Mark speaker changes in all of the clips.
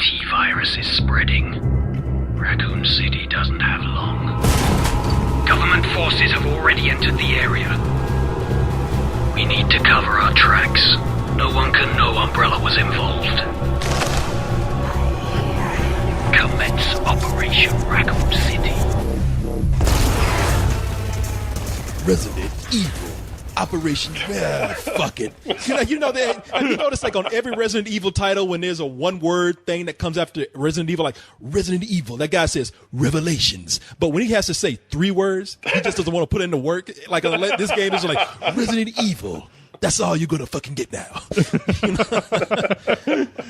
Speaker 1: T-virus is spreading. Raccoon City doesn't have long. Government forces have already entered the area. We need to cover our tracks. No one can know Umbrella was involved. Commence Operation Raccoon City.
Speaker 2: Resident Evil. Operation, fuck it. You notice like on every Resident Evil title when there's a one-word thing that comes after Resident Evil, like Resident Evil, that guy says Revelations. But when he has to say 3 words, he just doesn't want to put in the work. Like this game is like Resident Evil. That's all you're gonna fucking get now.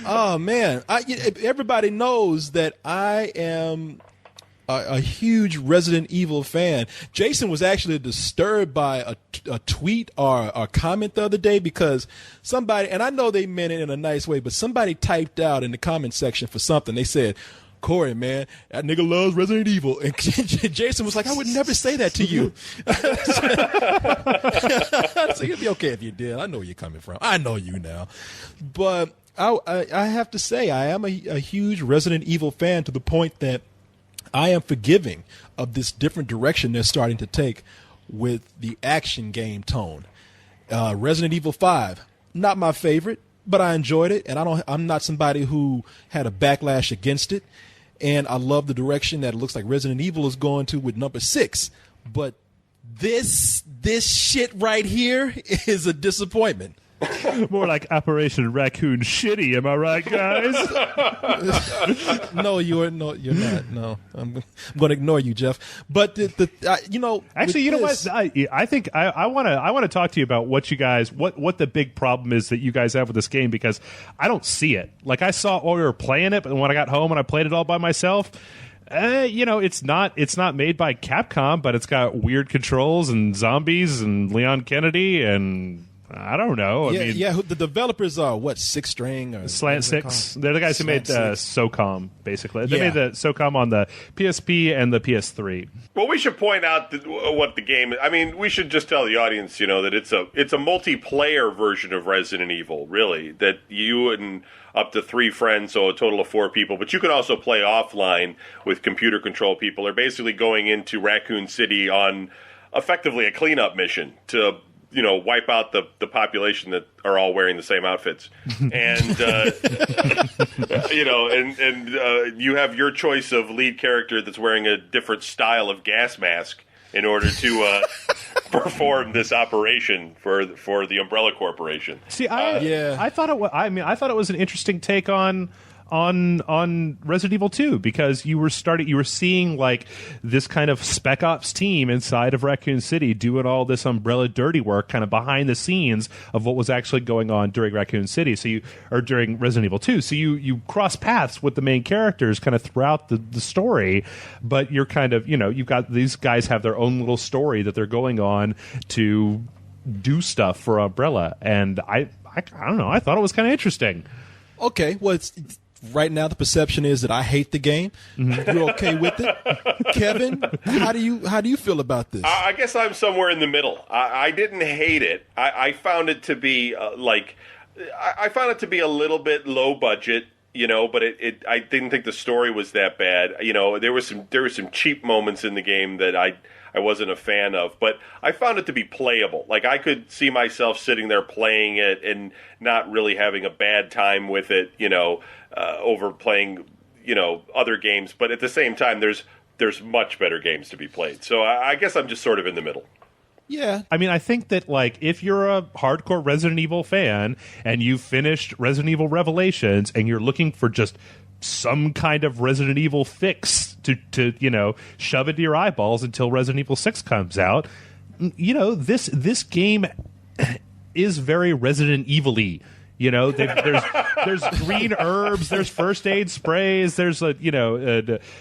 Speaker 2: Oh man, everybody knows that I am a huge Resident Evil fan. Jason was actually disturbed by a tweet or a comment the other day because somebody, and I know they meant it in a nice way, but somebody typed out in the comment section for something. They said, Corey, man, that nigga loves Resident Evil. And Jason was like, I would never say that to you. So it'd be okay if you did. I know where you're coming from. I know you now. But I have to say, I am a huge Resident Evil fan to the point that I am forgiving of this different direction they're starting to take with the action game tone. Resident Evil 5, not my favorite, but I enjoyed it, and I'm not somebody who had a backlash against it. And I love the direction that it looks like Resident Evil is going to with number 6. But this shit right here is a disappointment.
Speaker 3: More like Operation Raccoon Shitty, am I right, guys?
Speaker 2: No, you're not. No, I'm going to ignore you, Jeff. But
Speaker 3: actually, you know what? I think I want to talk to you about what you guys what the big problem is that you guys have with this game, because I don't see it. Like, I saw while we were playing it, but when I got home and I played it all by myself. It's not made by Capcom, but it's got weird controls and zombies and Leon Kennedy and. I don't know.
Speaker 2: The developers are what, Six String or
Speaker 3: Slant Six? They're the guys who made SOCOM, basically. They made the SOCOM on the PSP and the PS3.
Speaker 4: Well, we should point out what the game is. I mean, we should just tell the audience, that it's a multiplayer version of Resident Evil, really. That you and up to 3 friends, so a total of 4 people. But you can also play offline with computer control people. They're basically going into Raccoon City on effectively a cleanup mission to wipe out the population that are all wearing the same outfits. And, you have your choice of lead character that's wearing a different style of gas mask in order to perform this operation for the Umbrella Corporation.
Speaker 3: See, I thought it was an interesting take on Resident Evil 2, because you were seeing like this kind of spec ops team inside of Raccoon City doing all this Umbrella dirty work kind of behind the scenes of what was actually going on during Raccoon City. During Resident Evil 2. So you cross paths with the main characters kind of throughout the story, but you're kind of, you've got these guys have their own little story that they're going on to do stuff for Umbrella. And I don't know, I thought it was kind of interesting.
Speaker 2: Okay, well, right now the perception is that I hate the game. Mm-hmm. You're okay with it, Kevin? How do you feel about this?
Speaker 4: I guess I'm somewhere in the middle. I didn't hate it. I found it to be I found it to be a little bit low budget, but I didn't think the story was that bad. There were some cheap moments in the game that I wasn't a fan of, but I found it to be playable. Like, I could see myself sitting there playing it and not really having a bad time with it, over playing, other games. But at the same time, there's much better games to be played. So I guess I'm just sort of in the middle.
Speaker 2: Yeah.
Speaker 3: I mean, I think that, like, if you're a hardcore Resident Evil fan and you've finished Resident Evil Revelations and you're looking for just some kind of Resident Evil fix to shove into your eyeballs until Resident Evil 6 comes out, this game is very Resident Evil-y. There's green herbs, there's first aid sprays, there's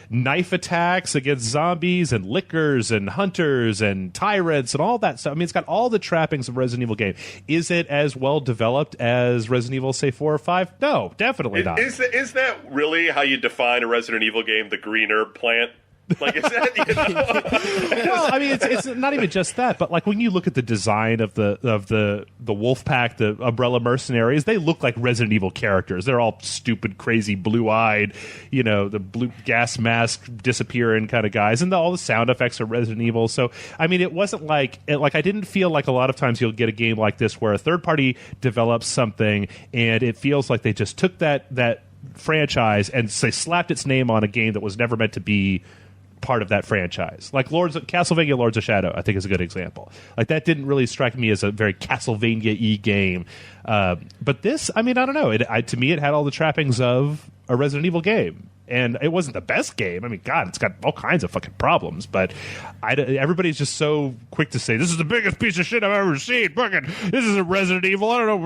Speaker 3: knife attacks against zombies and lickers and hunters and tyrants and all that stuff. I mean, it's got all the trappings of a Resident Evil game. Is it as well developed as Resident Evil, say, 4 or 5? No, definitely not.
Speaker 4: Is that really how you define a Resident Evil game? The green herb plant? Like, is that, you know?
Speaker 3: Well, I mean, it's not even just that, but like when you look at the design of the wolf pack, the Umbrella Mercenaries, they look like Resident Evil characters. They're all stupid, crazy, blue-eyed, you know, the blue gas mask disappearing kind of guys, and all the sound effects are Resident Evil. So, I mean, it wasn't like I didn't feel like a lot of times you'll get a game like this where a third party develops something and it feels like they just took that franchise and say slapped its name on a game that was never meant to be part of that franchise. Like Castlevania Lords of Shadow, I think is a good example. Like that didn't really strike me as a very Castlevania-y game. But this, I mean, I don't know. To me, it had all the trappings of a Resident Evil game. And it wasn't the best game. I mean, God, it's got all kinds of fucking problems. But everybody's just so quick to say, this is the biggest piece of shit I've ever seen. Fucking, this is a Resident Evil. I don't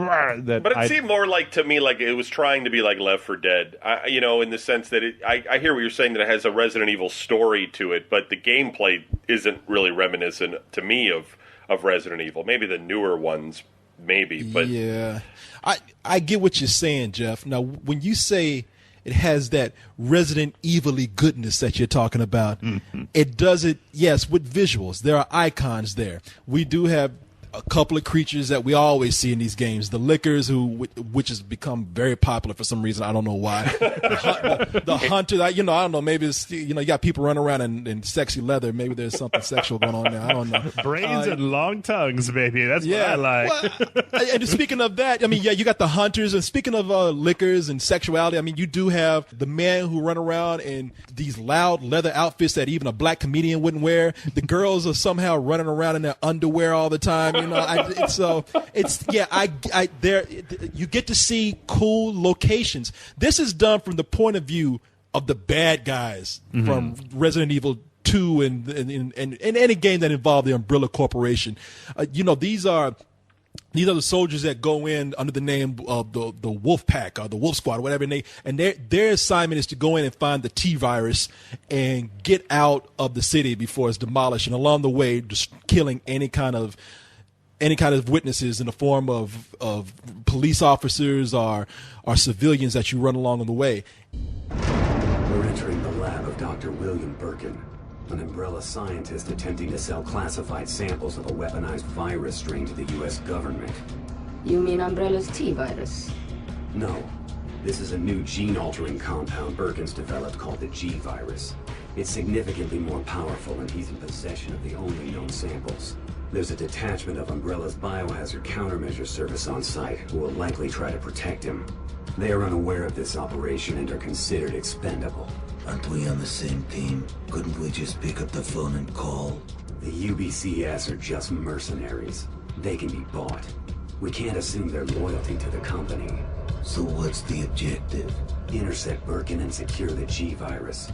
Speaker 3: know.
Speaker 4: But it seemed more like, to me, like it was trying to be like Left 4 Dead. You know, in the sense that I hear what you're saying, that it has a Resident Evil story to it, but the gameplay isn't really reminiscent to me of Resident Evil. Maybe the newer ones, maybe. But
Speaker 2: yeah, I get what you're saying, Jeff. Now, when you say it has that Resident Evil-y goodness that you're talking about, it does it, yes, with visuals. There are icons there. We do have a couple of creatures that we always see in these games. The Lickers, which has become very popular for some reason. I don't know why. The Hunter, I don't know. Maybe it's, you got people running around in sexy leather. Maybe there's something sexual going on there. I don't know.
Speaker 3: Brains and long tongues, baby. That's what I like.
Speaker 2: Well, and speaking of that, I mean, yeah, you got the Hunters. And speaking of Lickers and sexuality, I mean, you do have the men who run around in these loud leather outfits that even a black comedian wouldn't wear. The girls are somehow running around in their underwear all the time. You get to see cool locations. This is done from the point of view of the bad guys from Resident Evil 2 and any game that involved the Umbrella Corporation. These are the soldiers that go in under the name of the Wolf Pack or the Wolf Squad or whatever, and their assignment is to go in and find the T-virus and get out of the city before it's demolished, and along the way just killing any kind of witnesses in the form of police officers or civilians that you run along on the way.
Speaker 5: We're entering the lab of Dr. William Birkin, an Umbrella scientist attempting to sell classified samples of a weaponized virus strain to the U.S. government.
Speaker 6: You mean Umbrella's T-virus?
Speaker 5: No. This is a new gene-altering compound Birkin's developed called the G-virus. It's significantly more powerful, and he's in possession of the only known samples. There's a detachment of Umbrella's biohazard countermeasure service on site who will likely try to protect him. They are unaware of this operation and are considered expendable.
Speaker 7: Aren't we on the same team? Couldn't we just pick up the phone and call?
Speaker 5: The UBCS are just mercenaries. They can be bought. We can't assume their loyalty to the company.
Speaker 7: So what's the objective?
Speaker 5: Intercept Birkin and secure the G-virus.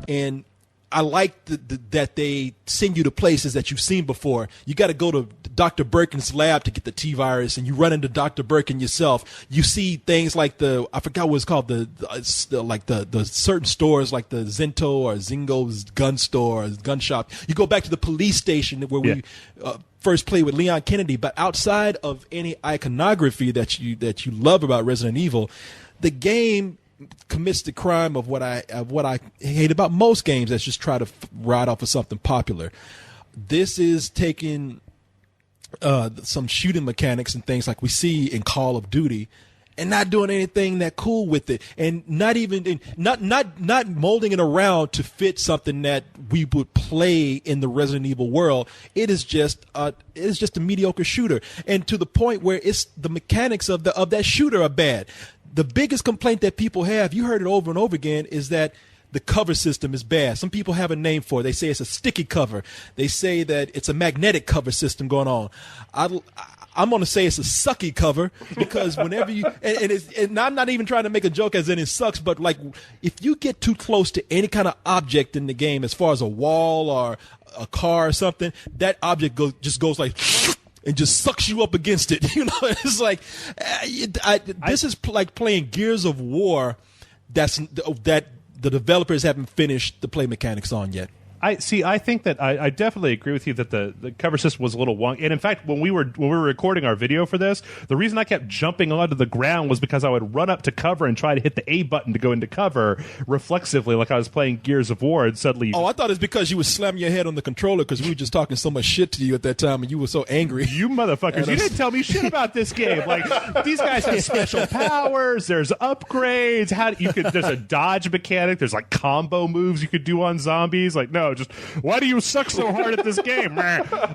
Speaker 2: And I like that they send you to places that you've seen before. You got to go to Dr. Birkin's lab to get the T-virus, and you run into Dr. Birkin yourself. You see things like I forgot what it's called, the certain stores like the Zento or Zingo's gun store or gun shop. You go back to the police station where we first played with Leon Kennedy. But outside of any iconography that you love about Resident Evil, the game commits the crime of what I hate about most games that's just try to ride off of something popular. This is taking some shooting mechanics and things like we see in Call of Duty and not doing anything that cool with it, and not molding it around to fit something that we would play in the Resident Evil world. It is just a mediocre shooter, and to the point where it's the mechanics of that shooter are bad. The biggest complaint that people have, you heard it over and over again, is that the cover system is bad. Some people have a name for it. They say it's a sticky cover. They say that it's a magnetic cover system going on. I'm going to say it's a sucky cover, because whenever you and I'm not even trying to make a joke as in it sucks, but like if you get too close to any kind of object in the game, as far as a wall or a car or something, that object just goes like and just sucks you up against it. It's like this is like playing Gears of War that the developers haven't finished the play mechanics on yet.
Speaker 3: I think that I definitely agree with you that the cover system was a little wonky. And in fact, when we were recording our video for this, the reason I kept jumping onto the ground was because I would run up to cover and try to hit the A button to go into cover reflexively, like I was playing Gears of War, and suddenly.
Speaker 2: Oh, I thought it's because you were slamming your head on the controller because we were just talking so much shit to you at that time, and you were so angry.
Speaker 3: You motherfuckers! You didn't tell me shit about this game. Like, these guys have special powers. There's upgrades. There's a dodge mechanic. There's like combo moves you could do on zombies. Like, no, just why do you suck so hard at this game?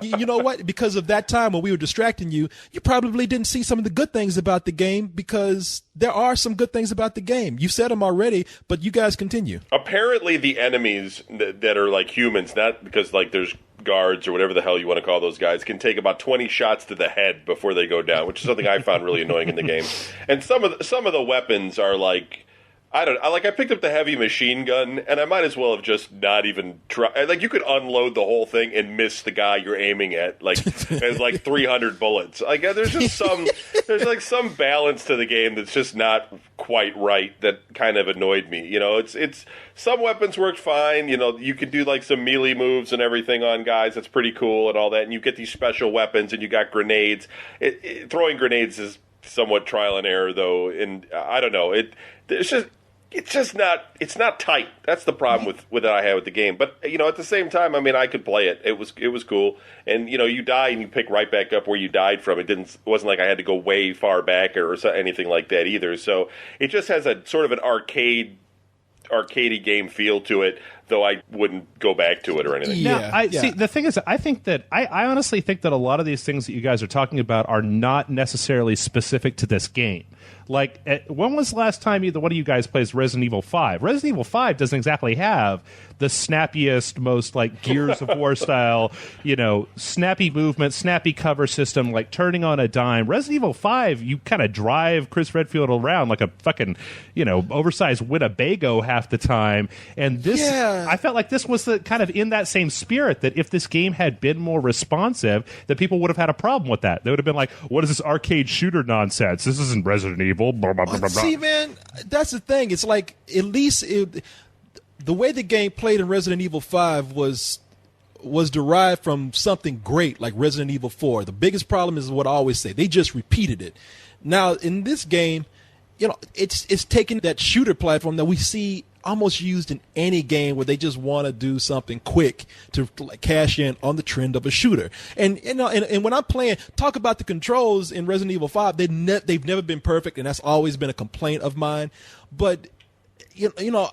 Speaker 2: You know what? Because of that time when we were distracting you, you probably didn't see some of the good things about the game, because there are some good things about the game. You said them already, but you guys continue.
Speaker 4: Apparently, the enemies that are like humans, not because like there's guards or whatever the hell you want to call those guys, can take about 20 shots to the head before they go down, which is something I found really annoying in the game. And some of the weapons are like, I picked up the heavy machine gun, and I might as well have just not even tried. Like, you could unload the whole thing and miss the guy you're aiming at. Like, there's like 300 bullets. Like, there's just some balance to the game that's just not quite right. That kind of annoyed me. You know, it's some weapons worked fine. You know, you could do like some melee moves and everything on guys. That's pretty cool and all that. And you get these special weapons, and you got grenades. Throwing grenades is somewhat trial and error, though. And I don't know. It's not tight. That's the problem with that I had with the game. But, you know, at the same time, I mean, I could play it. It was cool. And, you know, you die and you pick right back up where you died from. It wasn't like I had to go way far back or anything like that either. So it just has a sort of an arcadey game feel to it, though I wouldn't go back to it or anything.
Speaker 3: See, the thing is, I honestly think that a lot of these things that you guys are talking about are not necessarily specific to this game. Like, when was the last time either one of you guys plays Resident Evil 5? Resident Evil 5 doesn't exactly have the snappiest, most, like, Gears of War style, you know, snappy movement, snappy cover system, like turning on a dime. Resident Evil 5, you kind of drive Chris Redfield around like a fucking, you know, oversized Winnebago half the time. And this, I felt like this was the kind of in that same spirit, that if this game had been more responsive, that people would have had a problem with that. They would have been like, what is this arcade shooter nonsense? This isn't Resident Evil. Blah, blah, blah, blah, blah.
Speaker 2: See, man, that's the thing. It's like, at least the way the game played in Resident Evil 5 was derived from something great like Resident Evil 4. The biggest problem is what I always say. They just repeated it. Now, in this game, you know, it's taking that shooter platform that we see almost used in any game where they just want to do something quick to like cash in on the trend of a shooter. And you know, and when I'm playing, talk about the controls in Resident Evil 5, they've never been perfect, and that's always been a complaint of mine. But you know,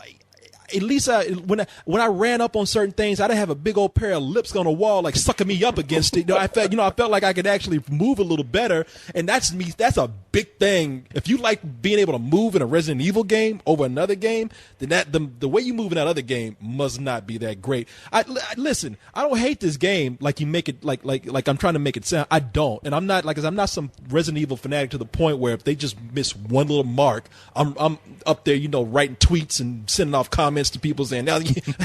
Speaker 2: at least when I ran up on certain things, I didn't have a big old pair of lips on the wall like sucking me up against it. I felt like I could actually move a little better, and that's me. That's a big thing. If you like being able to move in a Resident Evil game over another game, then the way you move in that other game must not be that great. Listen, I don't hate this game like you make it like I'm trying to make it sound. I don't, and I'm not some Resident Evil fanatic to the point where if they just miss one little mark, I'm up there, you know, writing tweets and sending off comments to people saying, how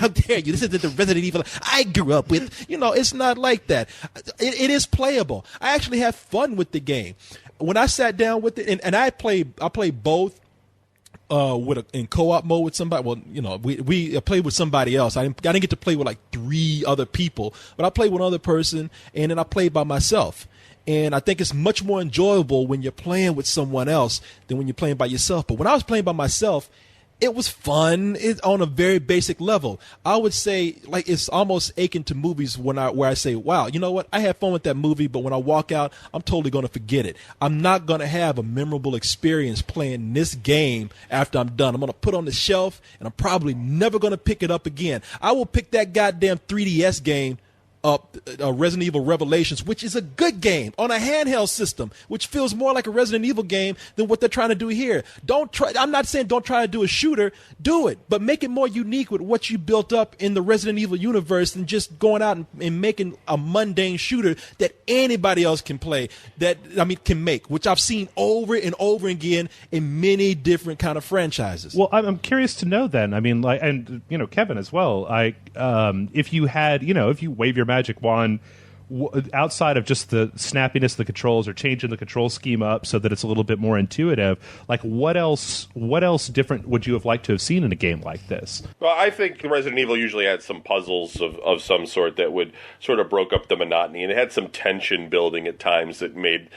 Speaker 2: dare you, this is the Resident Evil I grew up with. You know, it's not like that. It is playable. I actually have fun with the game. When I sat down with it, and I played both in co-op mode with somebody. Well, you know, we played with somebody else. I didn't get to play with like 3 other people, but I played with another person, and then I played by myself. And I think it's much more enjoyable when you're playing with someone else than when you're playing by yourself. But when I was playing by myself, it was fun. It's on a very basic level. I would say, like, it's almost akin to movies where I say, wow, you know what? I had fun with that movie, but when I walk out, I'm totally going to forget it. I'm not going to have a memorable experience playing this game after I'm done. I'm going to put it on the shelf, and I'm probably never going to pick it up again. I will pick that goddamn 3DS game up, Resident Evil Revelations, which is a good game on a handheld system, which feels more like a Resident Evil game than what they're trying to do here. I'm not saying don't try to do a shooter, do it, but make it more unique with what you built up in the Resident Evil universe than just going out and making a mundane shooter that anybody else can play, can make, which I've seen over and over again in many different kind of franchises.
Speaker 3: Well, I'm curious to know then, I mean, like, and, you know, Kevin as well, if you had, you know, if you wave your magic wand, outside of just the snappiness of the controls or changing the control scheme up so that it's a little bit more intuitive, like what else different would you have liked to have seen in a game like this?
Speaker 4: Well, I think Resident Evil usually had some puzzles of some sort that would sort of broke up the monotony, and it had some tension building at times that made,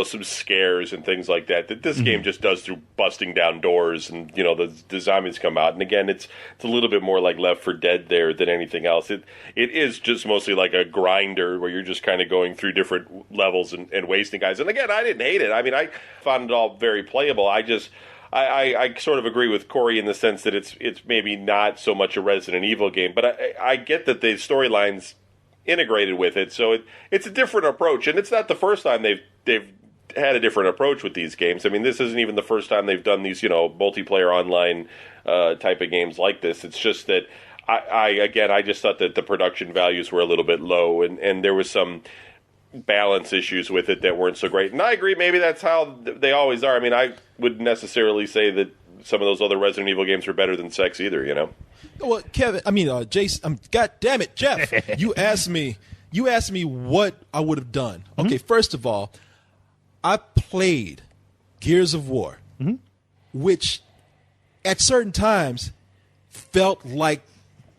Speaker 4: some scares and things like that this game just does through busting down doors and, the zombies come out. And again, it's a little bit more like Left 4 Dead there than anything else. It is just mostly like a grinder where you're just kind of going through different levels and wasting guys. And again, I didn't hate it. I mean, I found it all very playable. I sort of agree with Corey in the sense that it's maybe not so much a Resident Evil game, but I get that the storyline's integrated with it, so it's a different approach, and it's not the first time they've had a different approach with these games. I mean, this isn't even the first time they've done these, multiplayer online type of games like this. It's just that I just thought that the production values were a little bit low, and there was some balance issues with it that weren't so great. And I agree, maybe that's how they always are. I mean, I wouldn't necessarily say that some of those other Resident Evil games are better than Sex either,
Speaker 2: Well, Jason, God damn it, Jeff, you asked me what I would have done. Okay, first of all, I played Gears of War, which at certain times felt like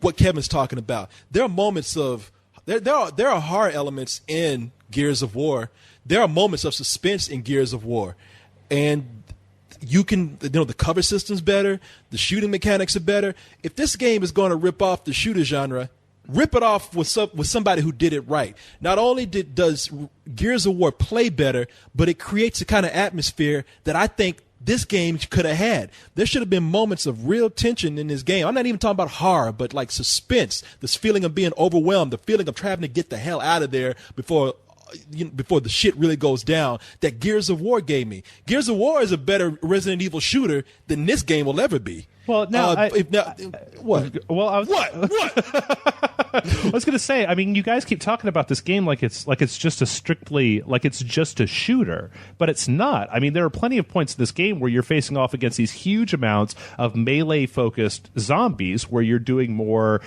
Speaker 2: what Kevin's talking about. There are moments of there are horror elements in Gears of War. There are moments of suspense in Gears of War, and you can, the cover system's better, the shooting mechanics are better. If this game is going to rip off the shooter genre, rip it off with somebody who did it right. Not only does Gears of War play better, but it creates a kind of atmosphere that I think this game could have had. There should have been moments of real tension in this game. I'm not even talking about horror, but like suspense, this feeling of being overwhelmed, the feeling of having to get the hell out of there before the shit really goes down, that Gears of War gave me. Gears of War is a better Resident Evil shooter than this game will ever be.
Speaker 3: Well, now,
Speaker 2: what?
Speaker 3: Well, I was going to say, I mean, you guys keep talking about this game like it's just a shooter, but it's not. I mean, there are plenty of points in this game where you're facing off against these huge amounts of melee-focused zombies, where you're doing more.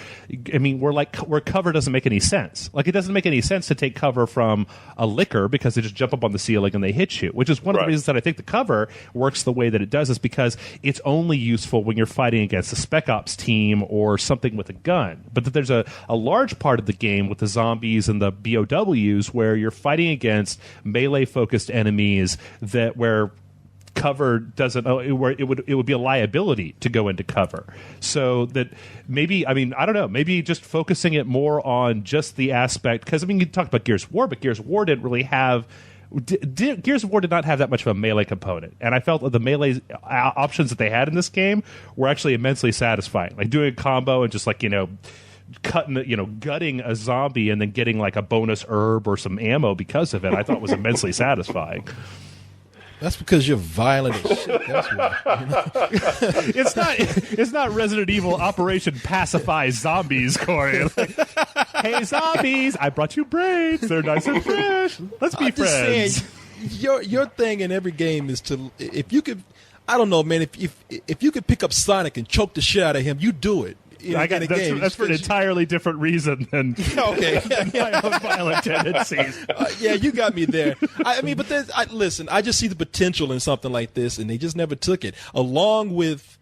Speaker 3: I mean, where cover doesn't make any sense. Like, it doesn't make any sense to take cover from a licker because they just jump up on the ceiling and they hit you. Which is one of the reasons that I think the cover works the way that it does, is because it's only useful when you're fighting against a Spec Ops team or something with a gun. But that there's a large part of the game with the zombies and the BOWs where you're fighting against melee-focused enemies where cover doesn't, where it would be a liability to go into cover. So that maybe, I mean, I don't know, maybe just focusing it more on just the aspect, because I mean, you talked about Gears of War, but Gears of War didn't really have. Gears of War did not have that much of a melee component, and I felt that the melee options that they had in this game were actually immensely satisfying. Like doing a combo and just gutting a zombie and then getting like a bonus herb or some ammo because of it, I thought was immensely satisfying.
Speaker 2: That's because you're violent as shit. That's why.
Speaker 3: It's not Resident Evil Operation Pacify Zombies, Corey. Like, hey, zombies! I brought you brains. They're nice and fresh. Let's be friends.
Speaker 2: Saying, your thing in every game is to, if you could, I don't know, man. If you could pick up Sonic and choke the shit out of him, you do it.
Speaker 3: That's for an entirely different reason than my own violent tendencies.
Speaker 2: Yeah, you got me there. I mean, but listen, I just see the potential in something like this, and they just never took it. Along with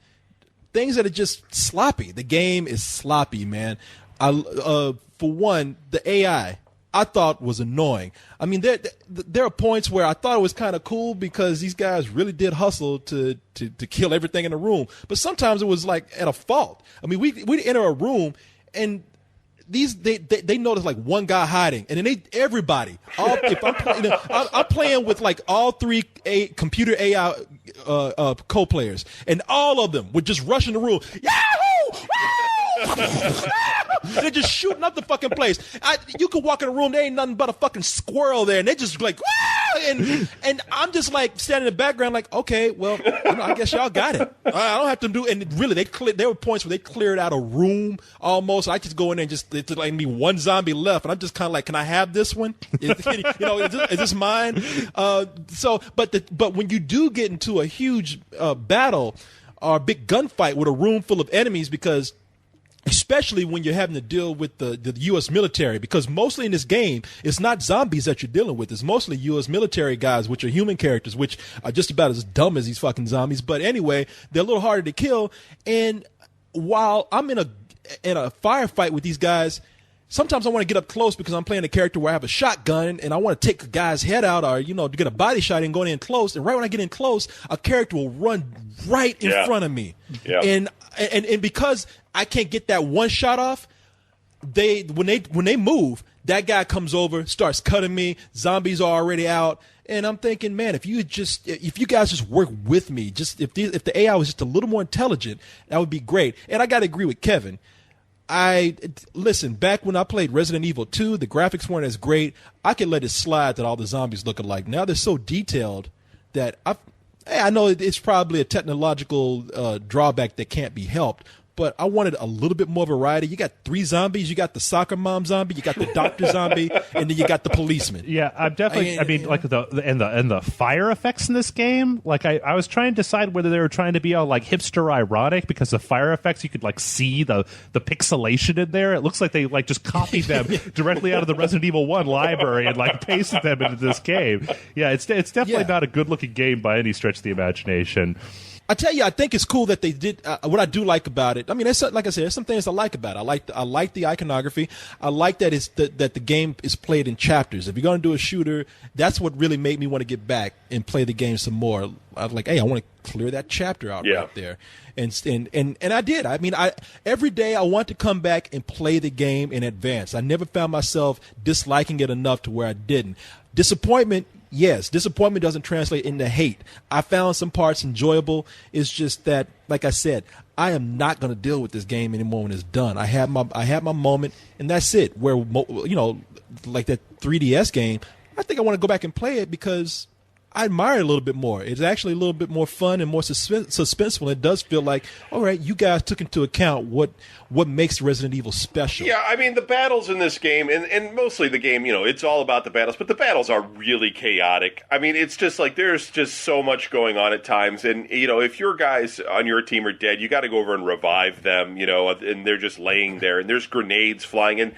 Speaker 2: things that are just sloppy. The game is sloppy, man. For one, the AI I thought was annoying. I mean, there are points where I thought it was kind of cool because these guys really did hustle to kill everything in the room. But sometimes it was like at a fault. I mean, we'd enter a room and they notice like one guy hiding, and then everybody. I'm playing with like all three computer AI co-players, and all of them would just rush in the room. Yahoo! They're just shooting up the fucking place. You could walk in a room, there ain't nothing but a fucking squirrel there, and they're just like, and I'm just like standing in the background, like, okay, well, I guess y'all got it. I don't have to do. And really, there were points where they cleared out a room almost. I just go in there and it's like me one zombie left, and I'm just kind of like, can I have this one? Is this mine? But when you do get into a huge battle or a big gunfight with a room full of enemies, because especially when you're having to deal with the U.S. military, because mostly in this game, it's not zombies that you're dealing with. It's mostly U.S. military guys, which are human characters, which are just about as dumb as these fucking zombies. But anyway, they're a little harder to kill. And while I'm in a firefight with these guys, sometimes I want to get up close because I'm playing a character where I have a shotgun and I want to take a guy's head out, or, to get a body shot and go in close. And right when I get in close, a character will run right in front of me. Yeah. And because I can't get that one shot off, when they move, that guy comes over, starts cutting me. Zombies are already out. And I'm thinking, man, if you guys just work with me, just if the AI was just a little more intelligent, that would be great. And I got to agree with Kevin. Listen, back when I played Resident Evil 2, the graphics weren't as great. I could let it slide that all the zombies look alike. Now they're so detailed that I know it's probably a technological drawback that can't be helped, but I wanted a little bit more variety. You got 3 zombies. You got the soccer mom zombie. You got the doctor zombie, and then you got the policeman.
Speaker 3: Yeah, I'm definitely. I mean, like the fire effects in this game. Like I was trying to decide whether they were trying to be all like hipster ironic because the fire effects you could like see the pixelation in there. It looks like they like just copied them directly out of the Resident Evil 1 library and like pasted them into this game. Yeah, it's definitely not a good looking game by any stretch of the imagination.
Speaker 2: I tell you, I think it's cool that they did what I do like about it. I mean, like I said, there's some things I like about it. I like the iconography. I like that that the game is played in chapters. If you're going to do a shooter, that's what really made me want to get back and play the game some more. I was like, hey, I want to clear that chapter out right there, and I did. I mean, every day I want to come back and play the game in advance. I never found myself disliking it enough to where I didn't. Disappointment. Yes, disappointment doesn't translate into hate. I found some parts enjoyable. It's just that, like I said, I am not going to deal with this game anymore when it's done. I had my moment, and that's it. Where like that 3DS game, I think I want to go back and play it because I admire it a little bit more. It's actually a little bit more fun and more suspenseful. It does feel like, all right, you guys took into account what makes Resident Evil special.
Speaker 4: Yeah, I mean, the battles in this game, and mostly the game, it's all about the battles, but the battles are really chaotic. I mean, it's just like there's just so much going on at times. And, if your guys on your team are dead, you got to go over and revive them, and they're just laying there, and there's grenades flying. And,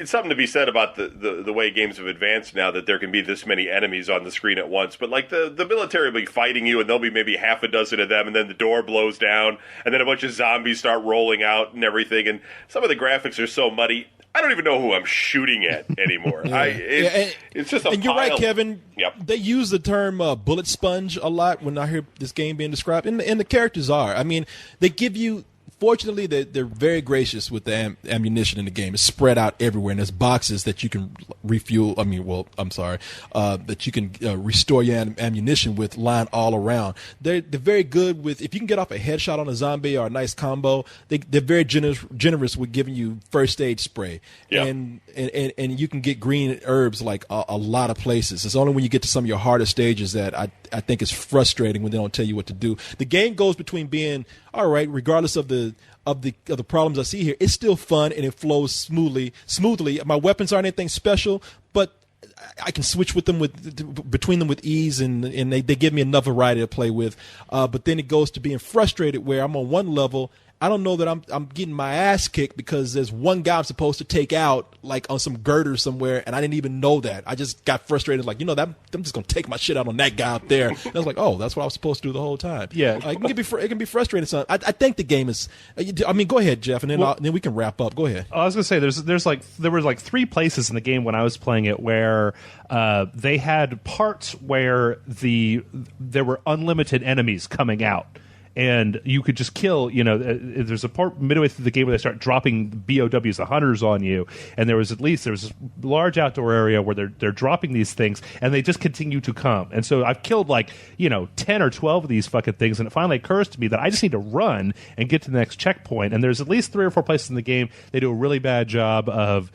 Speaker 4: it's something to be said about the way games have advanced now that there can be this many enemies on the screen at once. But like the military will be fighting you, and there'll be maybe half a dozen of them, and then the door blows down, and then a bunch of zombies start rolling out and everything. And some of the graphics are so muddy, I don't even know who I'm shooting at anymore. It's just a
Speaker 2: and you're
Speaker 4: pile.
Speaker 2: right, Kevin.
Speaker 4: Yep.
Speaker 2: They use the term bullet sponge a lot when I hear this game being described, and the characters are. I mean, they give you. Fortunately, they're very gracious with the ammunition in the game. It's spread out everywhere, and there's boxes that you can refuel. That you can restore your ammunition with lying all around. They're very good with if you can get off a headshot on a zombie or a nice combo. They're very generous with giving you first aid spray, and you can get green herbs like a lot of places. It's only when you get to some of your harder stages that I think it's frustrating when they don't tell you what to do. The game goes between being all right, regardless of the problems I see here, it's still fun and it flows smoothly. My weapons aren't anything special, but I can switch with them between them with ease, and they give me enough variety to play with. But then it goes to being frustrated where I'm on one level. I don't know that I'm getting my ass kicked because there's one guy I'm supposed to take out like on some girder somewhere, and I didn't even know that. I just got frustrated, like, I'm just gonna take my shit out on that guy out there. And I was like, oh, that's what I was supposed to do the whole time.
Speaker 3: Yeah,
Speaker 2: it can be frustrating. So I think the game is. I mean, go ahead, Jeff, and then we can wrap up. Go ahead.
Speaker 3: I was gonna say there were 3 places in the game when I was playing it where they had parts where there were unlimited enemies coming out. And you could just kill, there's a part midway through the game where they start dropping BOWs, the hunters, on you. And there was this large outdoor area where they're dropping these things, and they just continue to come. And so I've killed 10 or 12 of these fucking things, and it finally occurs to me that I just need to run and get to the next checkpoint. And there's at least 3 or 4 places in the game they do a really bad job of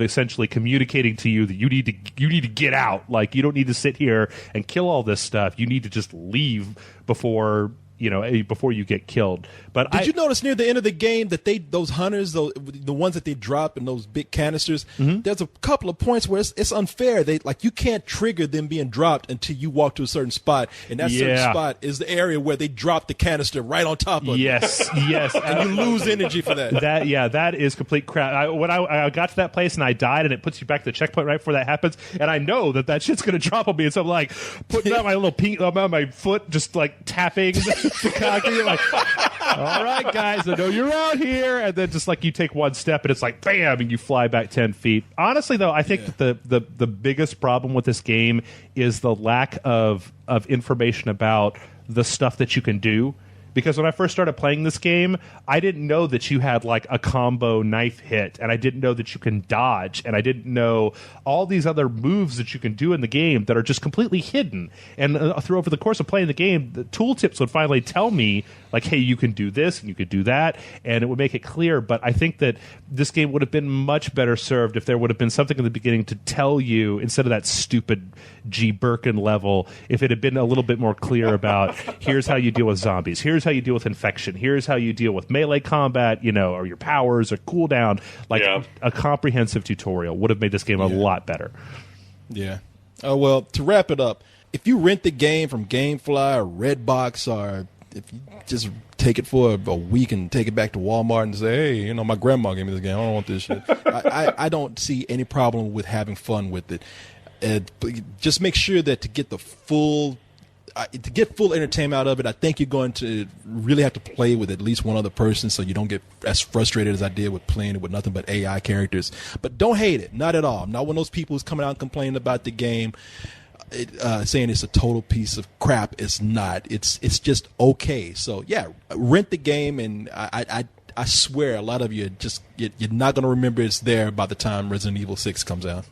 Speaker 3: essentially communicating to you that you need to get out. Like, you don't need to sit here and kill all this stuff. You need to just leave before before you get killed. But
Speaker 2: Did you notice near the end of the game that those hunters, the ones that they drop in those big canisters, there's a couple of points where it's unfair. You can't trigger them being dropped until you walk to a certain spot, and that certain spot is the area where they drop the canister right on top of
Speaker 3: yes,
Speaker 2: and you lose energy for that.
Speaker 3: That is complete crap. When I got to that place and I died, and it puts you back to the checkpoint right before that happens, and I know that shit's going to drop on me, and so I'm like putting out my little my foot, just like tapping the concrete, like, all right, guys, I know you're out here, and then just like you take one step, and it's like bam, and you fly back 10 feet. Honestly, though, I think that the biggest problem with this game is the lack of information about the stuff that you can do. Because when I first started playing this game, I didn't know that you had like a combo knife hit, and I didn't know that you can dodge, and I didn't know all these other moves that you can do in the game that are just completely hidden. And over the course of playing the game, the tooltips would finally tell me, like, hey, you can do this and you could do that, and it would make it clear. But I think that this game would have been much better served if there would have been something in the beginning to tell you, instead of that stupid G. Birkin level, if it had been a little bit more clear about here's how you deal with zombies, here's how you deal with infection, here's how you deal with melee combat, or your powers or cooldown. A comprehensive tutorial would have made this game a lot better.
Speaker 2: Yeah. Oh, well, to wrap it up, if you rent the game from GameFly or Redbox, or if you just take it for a week and take it back to Walmart and say, hey, my grandma gave me this game, I don't want this shit. I don't see any problem with having fun with it. Just make sure that to get full entertainment out of it, I think you're going to really have to play with at least one other person, so you don't get as frustrated as I did with playing it with nothing but AI characters. But don't hate it, not at all. I'm not one of those people who's coming out and complaining about the game, saying it's a total piece of crap. It's not. It's just okay. So yeah, rent the game, and I swear a lot of you you're not going to remember it's there by the time Resident Evil 6 comes out.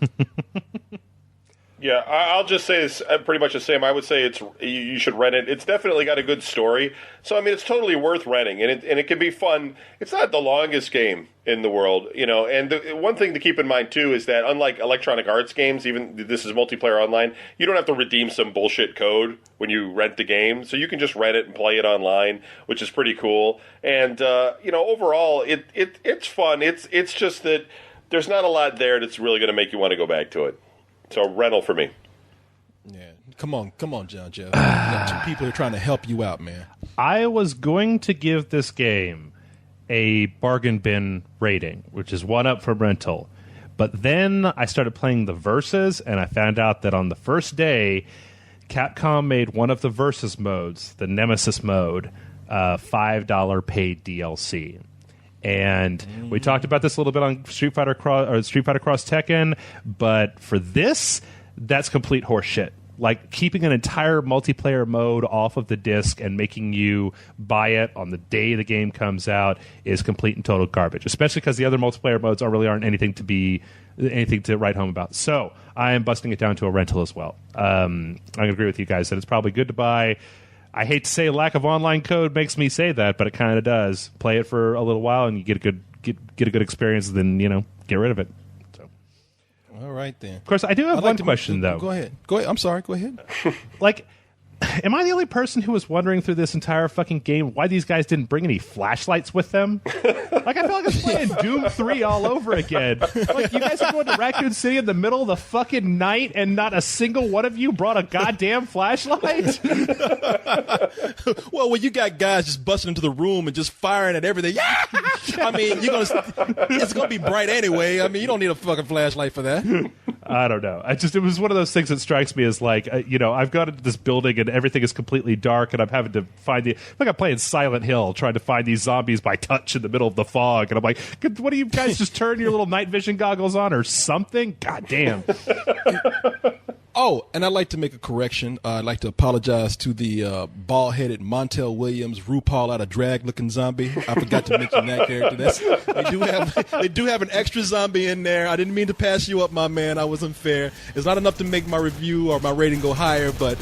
Speaker 4: Yeah, I'll just say it's pretty much the same. I would say you should rent it. It's definitely got a good story. So, I mean, it's totally worth renting, and it can be fun. It's not the longest game in the world, and one thing to keep in mind, too, is that unlike Electronic Arts games, even this is multiplayer online, you don't have to redeem some bullshit code when you rent the game. So you can just rent it and play it online, which is pretty cool. And, overall, it's fun. It's just that there's not a lot there that's really going to make you want to go back to it. So rental for me.
Speaker 2: Yeah, come on, John Jeff. You got two people who are trying to help you out, man.
Speaker 3: I was going to give this game a bargain bin rating, which is 1 up from rental. But then I started playing the Versus, and I found out that on the first day, Capcom made one of the Versus modes, the Nemesis mode, $5 paid DLC. And we talked about this a little bit on Street Fighter Cross Tekken, but for this, that's complete horseshit. Like, keeping an entire multiplayer mode off of the disc and making you buy it on the day the game comes out is complete and total garbage, especially because the other multiplayer modes aren't anything to write home about. So I am busting it down to a rental as well. I agree with you guys that it's probably good to buy. I hate to say lack of online code makes me say that, but it kind of does. Play it for a little while, and you get a good experience, and then get rid of it. So,
Speaker 2: all right then.
Speaker 3: Of course, I do have one question though.
Speaker 2: Go ahead. I'm sorry. Go ahead.
Speaker 3: Am I the only person who was wondering through this entire fucking game why these guys didn't bring any flashlights with them? I feel like I was playing Doom 3 all over again. Like, you guys are going to Raccoon City in the middle of the fucking night, and not a single one of you brought a goddamn flashlight?
Speaker 2: Well, when you got guys just busting into the room and just firing at everything, yeah! I mean, it's going to be bright anyway. I mean, you don't need a fucking flashlight for that.
Speaker 3: I don't know. It was one of those things that strikes me as like, I've got into this building and everything is completely dark, and I'm having to find I'm playing Silent Hill, trying to find these zombies by touch in the middle of the fog, and I'm like, what do you guys just turn your little night vision goggles on or something? God damn.
Speaker 2: Oh, and I'd like to make a correction. I'd like to apologize to the bald-headed Montel Williams, RuPaul out of drag-looking zombie. I forgot to mention that character. They do have an extra zombie in there. I didn't mean to pass you up, my man. I was unfair. It's not enough to make my review or my rating go higher, but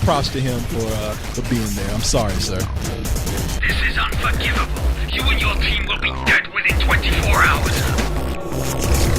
Speaker 2: props to him for being there. I'm sorry, sir.
Speaker 1: This is unforgivable. You and your team will be dead within 24 hours.